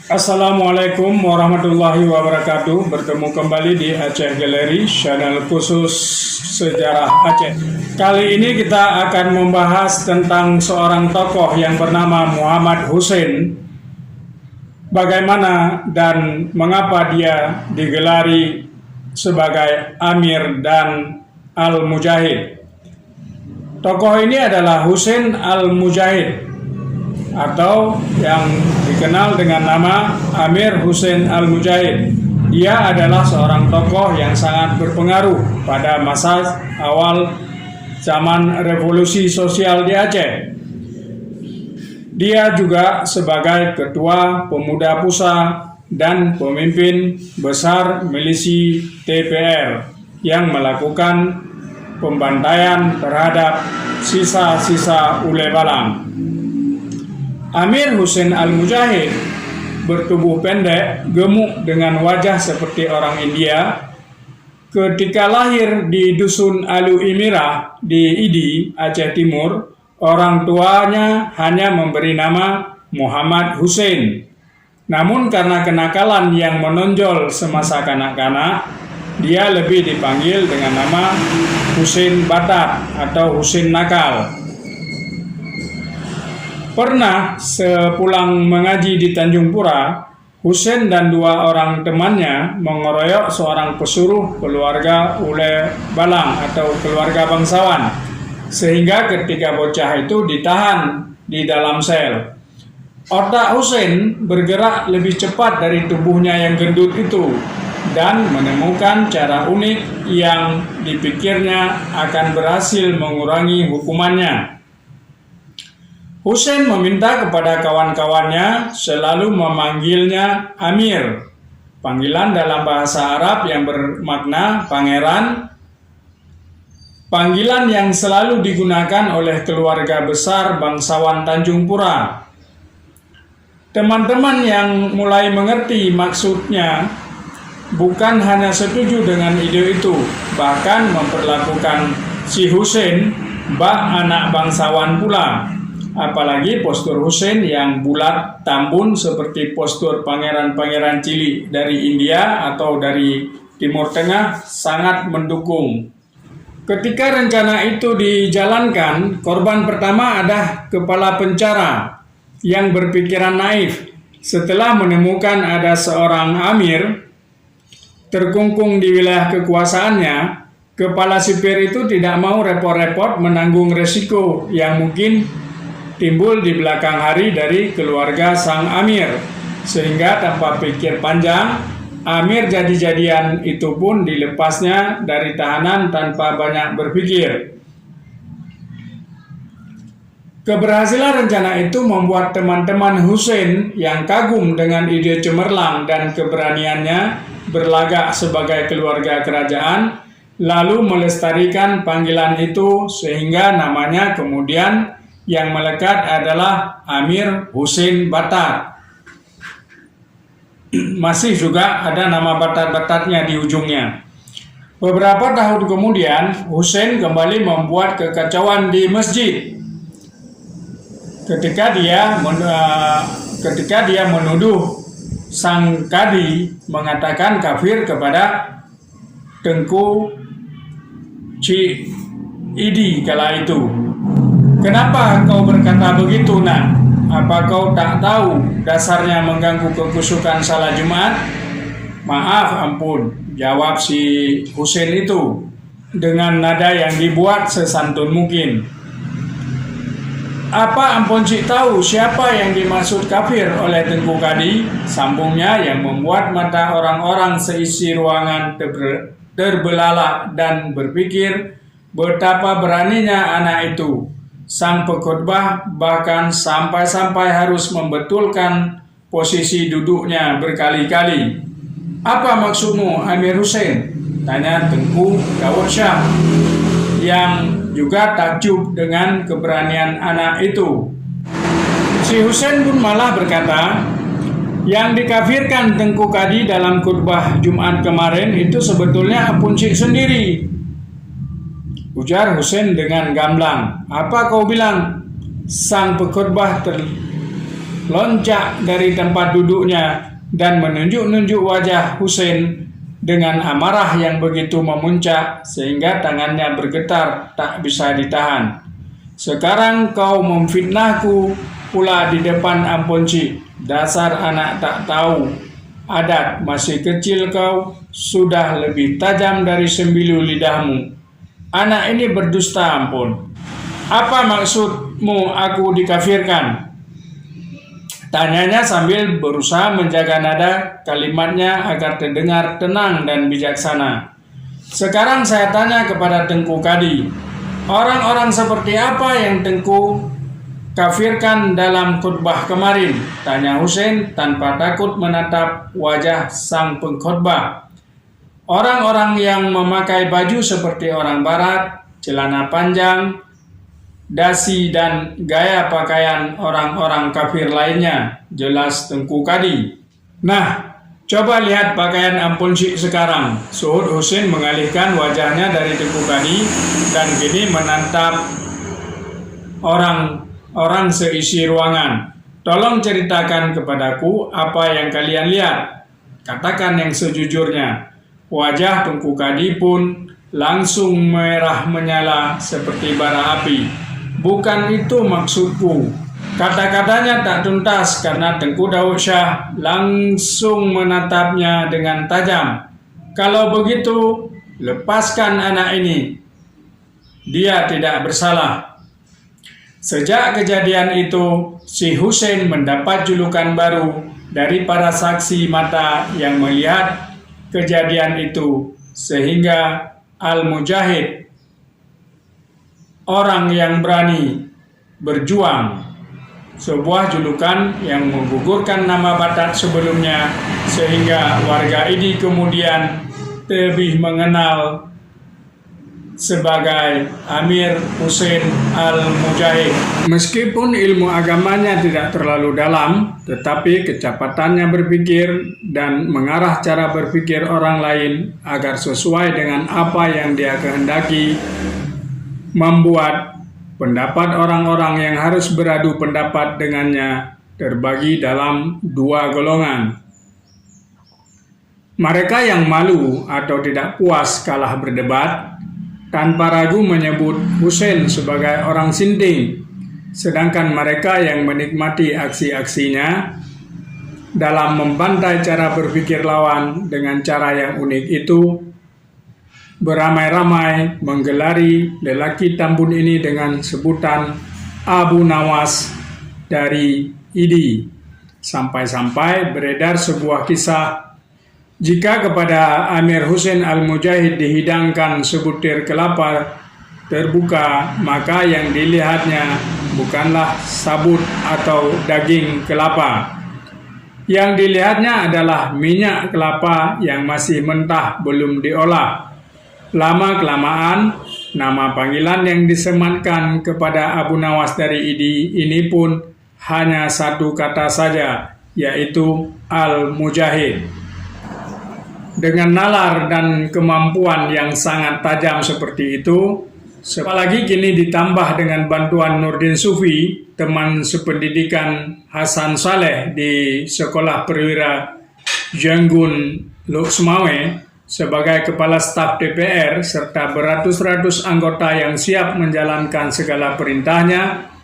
Assalamualaikum warahmatullahi wabarakatuh. Bertemu kembali di Aceh Gallery, channel khusus sejarah Aceh. Kali ini kita akan membahas tentang seorang tokoh yang bernama Muhammad Hussein. Bagaimana dan mengapa dia digelari sebagai Amir dan Al-Mujahid. Tokoh ini adalah Hussein Al-Mujahid, atau yang dikenal dengan nama Amir Hussein Al-Mujahid. Dia adalah seorang tokoh yang sangat berpengaruh pada masa awal zaman revolusi sosial di Aceh. Dia juga sebagai ketua pemuda pusat dan pemimpin besar milisi TPR yang melakukan pembantaian terhadap sisa-sisa Ule Balang. Amir Hussein Al-Mujahid bertubuh pendek, gemuk dengan wajah seperti orang India. Ketika lahir di Dusun Alu Imirah di Idi, Aceh Timur, orang tuanya hanya memberi nama Muhammad Hussein. Namun karena kenakalan yang menonjol semasa kanak-kanak, dia lebih dipanggil dengan nama Hussein Batat atau Hussein Nakal. Pernah sepulang mengaji di Tanjung Pura, Hussein dan dua orang temannya mengeroyok seorang pesuruh keluarga Ule Balang atau keluarga bangsawan, sehingga ketika bocah itu ditahan di dalam sel. Otak Hussein bergerak lebih cepat dari tubuhnya yang gendut itu dan menemukan cara unik yang dipikirnya akan berhasil mengurangi hukumannya. Hussein meminta kepada kawan-kawannya selalu memanggilnya Amir, panggilan dalam bahasa Arab yang bermakna pangeran, panggilan yang selalu digunakan oleh keluarga besar bangsawan Tanjung Pura. Teman-teman yang mulai mengerti maksudnya bukan hanya setuju dengan ide itu, bahkan memperlakukan si Hussein bak anak bangsawan pula. Apalagi postur Hussein yang bulat tambun seperti postur pangeran-pangeran cilik dari India atau dari Timur Tengah sangat mendukung. Ketika rencana itu dijalankan, korban pertama ada kepala pencara yang berpikiran naif. Setelah menemukan ada seorang amir terkungkung di wilayah kekuasaannya, kepala sipir itu tidak mau repot-repot menanggung resiko yang mungkin timbul di belakang hari dari keluarga sang amir, sehingga tanpa pikir panjang, amir jadi-jadian itu pun dilepasnya dari tahanan tanpa banyak berpikir. Keberhasilan rencana itu membuat teman-teman Hussein yang kagum dengan ide cemerlang dan keberaniannya berlagak sebagai keluarga kerajaan, lalu melestarikan panggilan itu sehingga namanya kemudian yang melekat adalah Amir Hussein Batat. Masih juga ada nama Batat-Batatnya di ujungnya. Beberapa tahun kemudian, Hussein kembali membuat kekacauan di masjid. Ketika dia menuduh sang kadi mengatakan kafir kepada Tengku Cik Idi kala itu. Kenapa kau berkata begitu, nak? Apa kau tak tahu dasarnya mengganggu kekusukan salat Jumat? Maaf, ampun, jawab si Hussein itu dengan nada yang dibuat sesantun mungkin. Apa ampun cik tahu siapa yang dimaksud kafir oleh Tengku Kadi? Sambungnya yang membuat mata orang-orang seisi ruangan terbelalak dan berpikir betapa beraninya anak itu. Sang pengkhotbah bahkan sampai-sampai harus membetulkan posisi duduknya berkali-kali. Apa maksudmu, Amir Hussein? Tanya Tengku Dawud Shah, yang juga takjub dengan keberanian anak itu. Si Hussein pun malah berkata, yang dikafirkan Tengku Kadi dalam khutbah Jumat kemarin itu sebetulnya Apun Cik sendiri. Ujar Hussein dengan gamblang. Apa kau bilang? Sang pengkhotbah loncat dari tempat duduknya dan menunjuk-nunjuk wajah Husein dengan amarah yang begitu memuncak sehingga tangannya bergetar tak bisa ditahan. "Sekarang kau memfitnahku pula di depan Ampun Cik. Dasar anak tak tahu adat, masih kecil kau, sudah lebih tajam dari sembilu lidahmu. Anak ini berdusta Ampun. Apa maksudmu aku dikafirkan?" Tanyanya sambil berusaha menjaga nada kalimatnya agar terdengar tenang dan bijaksana. "Sekarang saya tanya kepada Tengku Kadi, orang-orang seperti apa yang Tengku kafirkan dalam khutbah kemarin?" tanya Husein tanpa takut menatap wajah sang pengkhotbah. "Orang-orang yang memakai baju seperti orang barat, celana panjang, dasi dan gaya pakaian orang-orang kafir lainnya," jelas Tengku Kadi. "Nah, coba lihat pakaian Ampun Cik sekarang," suhud Husein mengalihkan wajahnya dari Tengku Kadi dan kini menatap orang seisi ruangan. "Tolong ceritakan kepadaku apa yang kalian lihat. Katakan yang sejujurnya." Wajah Tengku Kadi pun langsung merah menyala seperti bara api. "Bukan itu maksudku." Kata-katanya tak tuntas karena Tengku Daud Shah langsung menatapnya dengan tajam. "Kalau begitu, lepaskan anak ini. Dia tidak bersalah." Sejak kejadian itu, si Husein mendapat julukan baru dari para saksi mata yang melihat kejadian itu, sehingga Al-Mujahid, orang yang berani berjuang, sebuah julukan yang menggugurkan nama Batak sebelumnya, sehingga warga Idi kemudian lebih mengenal sebagai Amir Husein Al-Mujahid. Meskipun ilmu agamanya tidak terlalu dalam, tetapi kecepatannya berpikir dan mengarah cara berpikir orang lain agar sesuai dengan apa yang dia kehendaki membuat pendapat orang-orang yang harus beradu pendapat dengannya terbagi dalam dua golongan. Mereka yang malu atau tidak puas kalah berdebat tanpa ragu menyebut Husein sebagai orang sinting, sedangkan mereka yang menikmati aksi-aksinya dalam membantai cara berpikir lawan dengan cara yang unik itu beramai-ramai menggelari lelaki tambun ini dengan sebutan Abu Nawas dari Idi. Sampai-sampai beredar sebuah kisah, jika kepada Amir Husein Al-Mujahid dihidangkan sebutir kelapa terbuka, maka yang dilihatnya bukanlah sabut atau daging kelapa. Yang dilihatnya adalah minyak kelapa yang masih mentah belum diolah. Lama-kelamaan, nama panggilan yang disematkan kepada Abu Nawas dari Idi ini pun hanya satu kata saja, yaitu Al-Mujahid. Dengan nalar dan kemampuan yang sangat tajam seperti itu, apalagi kini ditambah dengan bantuan Nurdin Sufi, teman sependidikan Hasan Saleh di Sekolah Perwira Janggun Luxmawe, sebagai kepala staf DPR serta beratus-ratus anggota yang siap menjalankan segala perintahnya,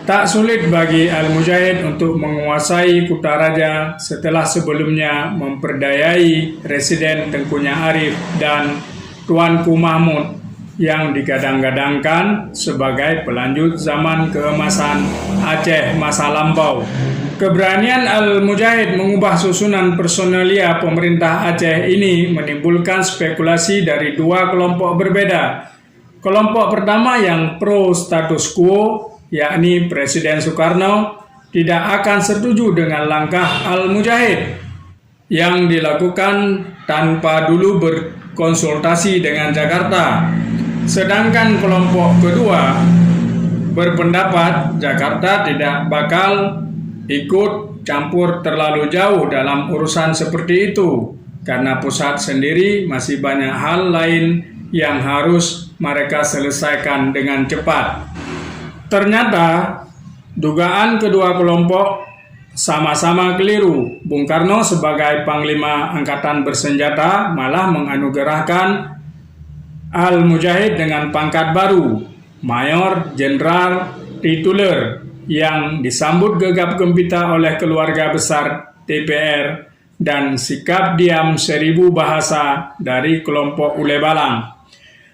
tak sulit bagi Al-Mujahid untuk menguasai Kutaraja setelah sebelumnya memperdayai Residen Tengkunya Arif dan Tuanku Mahmud yang digadang-gadangkan sebagai pelanjut zaman keemasan Aceh masa lampau. Keberanian Al-Mujahid mengubah susunan personelia pemerintah Aceh ini menimbulkan spekulasi dari dua kelompok berbeda. Kelompok pertama yang pro status quo, yakni Presiden Soekarno, tidak akan setuju dengan langkah Al-Mujahid yang dilakukan tanpa dulu berkonsultasi dengan Jakarta. Sedangkan kelompok kedua berpendapat Jakarta tidak bakal ikut campur terlalu jauh dalam urusan seperti itu, karena pusat sendiri masih banyak hal lain yang harus mereka selesaikan dengan cepat. Ternyata dugaan kedua kelompok sama-sama keliru. Bung Karno sebagai Panglima Angkatan Bersenjata malah menganugerahkan Al-Mujahid dengan pangkat baru, Mayor Jenderal Tituler, yang disambut gegap gempita oleh keluarga besar TPR dan sikap diam 1000 bahasa dari kelompok Ule Balang.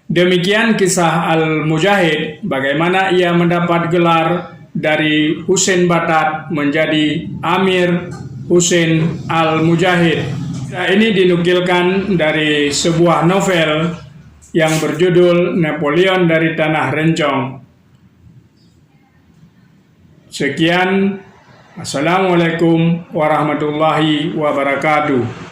Demikian kisah Al-Mujahid, bagaimana ia mendapat gelar dari Husein Batat menjadi Amir Husein Al-Mujahid. Ini dinukilkan dari sebuah novel yang berjudul Napoleon dari Tanah Rencong. Sekian, Assalamualaikum warahmatullahi wabarakatuh.